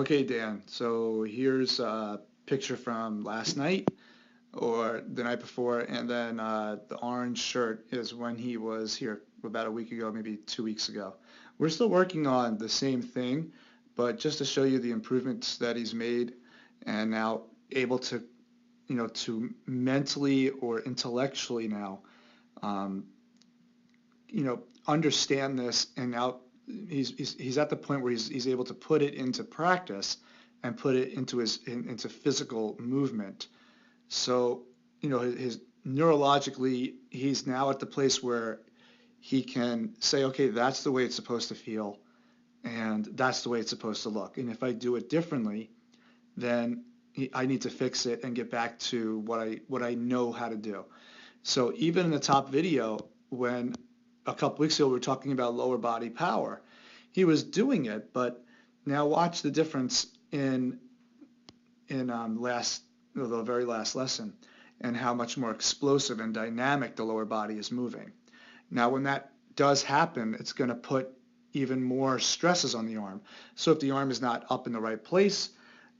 Okay, Dan. So here's a picture from last night or the night before, and then the orange shirt is when he was here about a week ago, maybe 2 weeks ago. We're still working on the same thing, but just to show you the improvements that he's made and now able to, to mentally or intellectually now, um, understand this, and now he's at the point where he's able to put it into practice and put it into into physical movement. So, his neurologically, he's now at the place where he can say, okay, that's the way it's supposed to feel, and that's the way it's supposed to look. And if I do it differently, then I need to fix it and get back to what I know how to do. So even in the top video, when a couple weeks ago we were talking about lower body power, he was doing it, but now watch the difference in the very last lesson, and how much more explosive and dynamic the lower body is moving. Now, when that does happen, it's going to put even more stresses on the arm. So if the arm is not up in the right place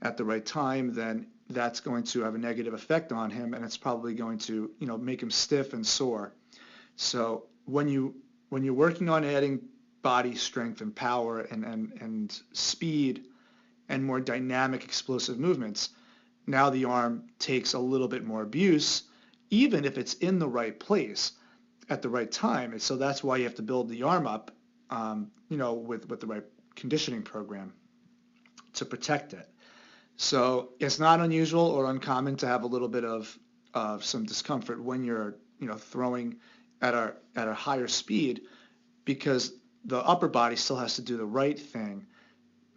at the right time, then that's going to have a negative effect on him, and it's probably going to, make him stiff and sore. So when you're working on adding body strength and power and speed and more dynamic explosive movements, now the arm takes a little bit more abuse, even if it's in the right place at the right time. And so that's why you have to build the arm up, with the right conditioning program to protect it. So it's not unusual or uncommon to have a little bit of some discomfort when you're, throwing at a higher speed, because the upper body still has to do the right thing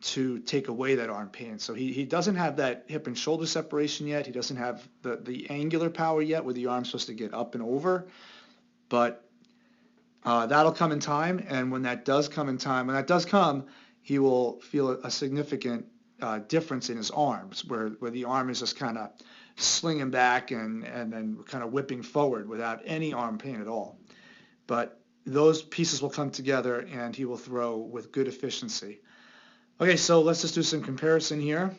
to take away that arm pain. So he doesn't have that hip and shoulder separation yet. He doesn't have the angular power yet where the arm's supposed to get up and over. But that'll come in time. And when that does come in time, when that does come, he will feel a significant difference in his arms, where the arm is just kind of slinging back and then kind of whipping forward without any arm pain at all. But those pieces will come together and he will throw with good efficiency. Okay, so let's just do some comparison here.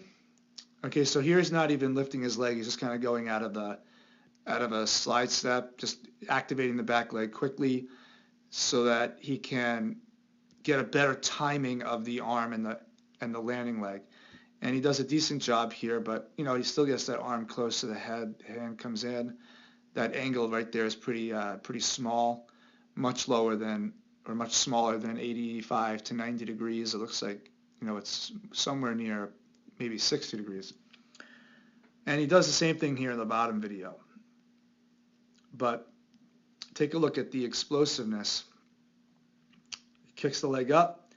Okay, so here he's not even lifting his leg. He's just kind of going out of a slide step, just activating the back leg quickly so that he can get a better timing of the arm and the landing leg. And he does a decent job here, but he still gets that arm close to the head. Hand comes in. That angle right there is pretty small, much lower than or much smaller than 85 to 90 degrees. It looks like it's somewhere near maybe 60 degrees. And he does the same thing here in the bottom video. But take a look at the explosiveness. He kicks the leg up.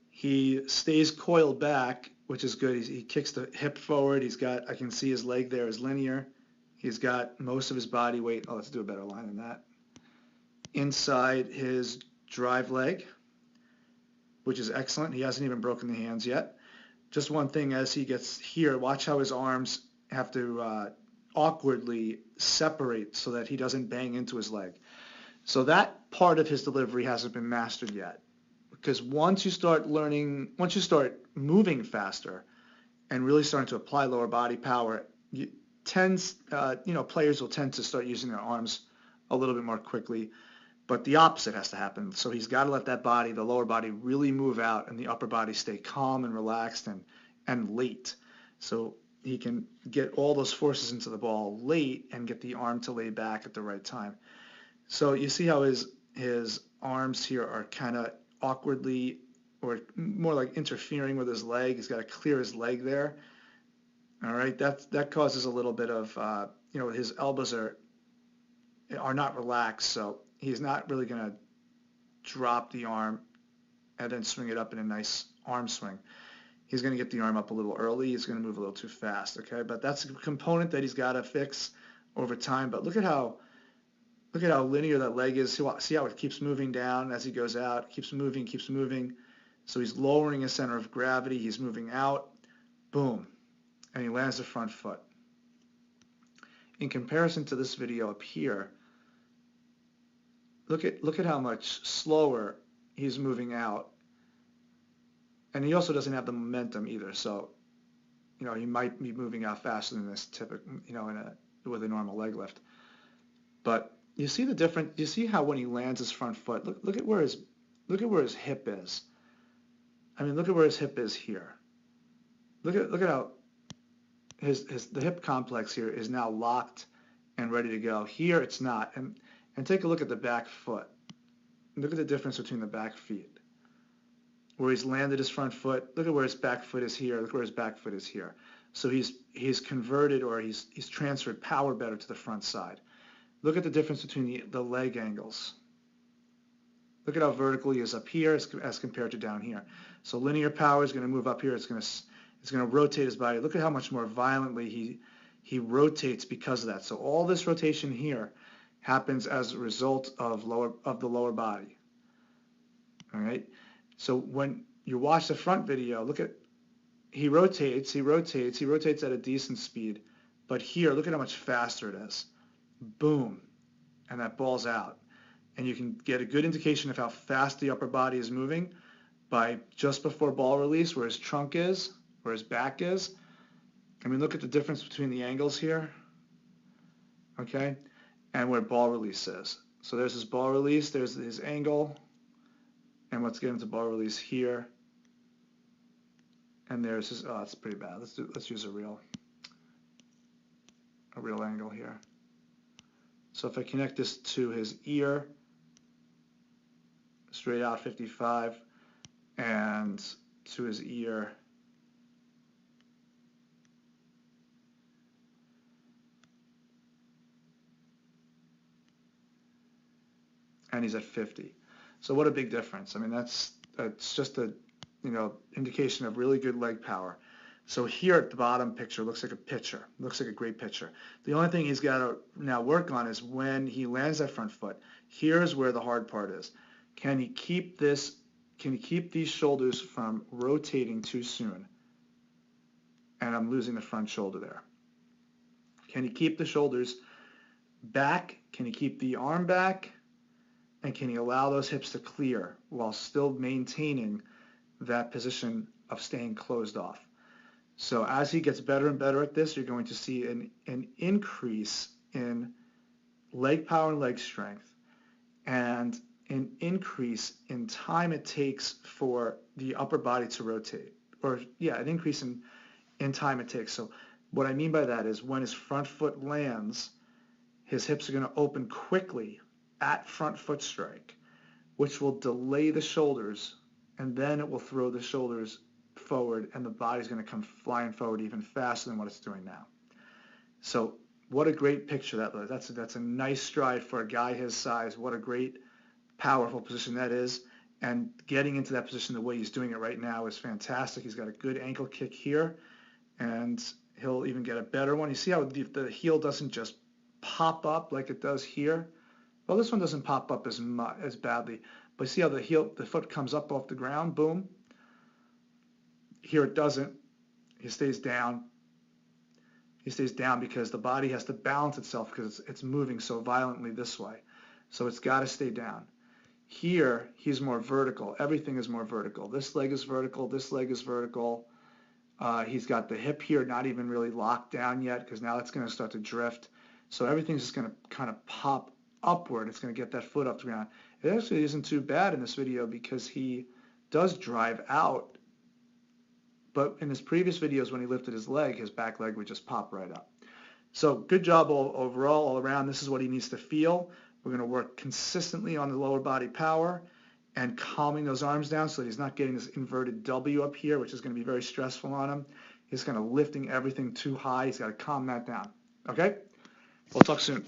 He stays coiled back, which is good. He kicks the hip forward. I can see his leg there is linear. He's got most of his body weight. Oh, let's do a better line than that. Inside his drive leg, which is excellent. He hasn't even broken the hands yet. Just one thing, as he gets here, watch how his arms have to awkwardly separate so that he doesn't bang into his leg. So that part of his delivery hasn't been mastered yet. Because once you start moving faster and really starting to apply lower body power, players will tend to start using their arms a little bit more quickly. But the opposite has to happen. So he's got to let the lower body really move out, and the upper body stay calm and relaxed and late. So he can get all those forces into the ball late and get the arm to lay back at the right time. So you see how his arms here are kind of awkwardly, or more like interfering with his leg. He's got to clear his leg there. All right, that causes a little bit of, his elbows are not relaxed, so he's not really going to drop the arm and then swing it up in a nice arm swing. He's going to get the arm up a little early. He's going to move a little too fast, okay? But that's a component that he's got to fix over time. But look at how linear that leg is. See how it keeps moving down as he goes out. It keeps moving. So he's lowering his center of gravity. He's moving out. Boom. And he lands the front foot. In comparison to this video up here, look at how much slower he's moving out And he also doesn't have the momentum either, so he might be moving out faster than this typical, with a normal leg lift. But you see the difference. You see how when he lands his front foot, look at where his hip is. I mean, look at where his hip is here. Look at how the hip complex here is now locked and ready to go. Here it's not. And take a look at the back foot. Look at the difference between the back feet. Where he's landed his front foot, look at where his back foot is here, look where his back foot is here. So he's converted, or he's transferred power better to the front side. Look at the difference between the leg angles. Look at how vertical he is up here as compared to down here. So linear power is going to move up here, it's going to rotate his body. Look at how much more violently he rotates because of that. So all this rotation here happens as a result of the lower body. All right? So when you watch the front video, look at, he rotates at a decent speed. But here, look at how much faster it is. Boom. And that ball's out. And you can get a good indication of how fast the upper body is moving by just before ball release, where his trunk is, where his back is. I mean, look at the difference between the angles here, okay, and where ball release is. So there's his ball release, there's his angle, and let's get into ball release here. And there's his, oh, it's pretty bad. Let's use a real angle here. So if I connect this to his ear, straight out 55, and to his ear, and he's at 50. So what a big difference. I mean, that's just a indication of really good leg power. So here at the bottom picture looks like a pitcher, looks like a great pitcher. The only thing he's got to now work on is when he lands that front foot. Here's where the hard part is. Can he keep this? Can he keep these shoulders from rotating too soon? And I'm losing the front shoulder there. Can he keep the shoulders back? Can he keep the arm back? And can he allow those hips to clear while still maintaining that position of staying closed off? So as he gets better and better at this, you're going to see an increase in leg power and leg strength, and an increase in time it takes for the upper body to rotate. An increase in time it takes. So what I mean by that is when his front foot lands, his hips are going to open quickly at front foot strike, which will delay the shoulders, and then it will throw the shoulders forward, and the body's going to come flying forward even faster than what it's doing now. So what a great picture that was. That's a nice stride for a guy his size. What a great, powerful position that is. And getting into that position the way he's doing it right now is fantastic. He's got a good ankle kick here, and he'll even get a better one. You see how the heel doesn't just pop up like it does here? Well, this one doesn't pop up as badly, but see how the foot comes up off the ground, boom. Here it doesn't. He stays down. He stays down because the body has to balance itself because it's moving so violently this way. So it's got to stay down. Here, he's more vertical. Everything is more vertical. This leg is vertical. This leg is vertical. He's got the hip here not even really locked down yet because now it's going to start to drift. So everything's just going to kind of pop upward. It's going to get that foot up the ground. It actually isn't too bad in this video because he does drive out, but in his previous videos when he lifted his leg, his back leg would just pop right up. So good job overall, all around. This is what he needs to feel. We're going to work consistently on the lower body power and calming those arms down so that he's not getting this inverted W up here, which is going to be very stressful on him. He's kind of lifting everything too high. He's got to calm that down. Okay? We'll talk soon.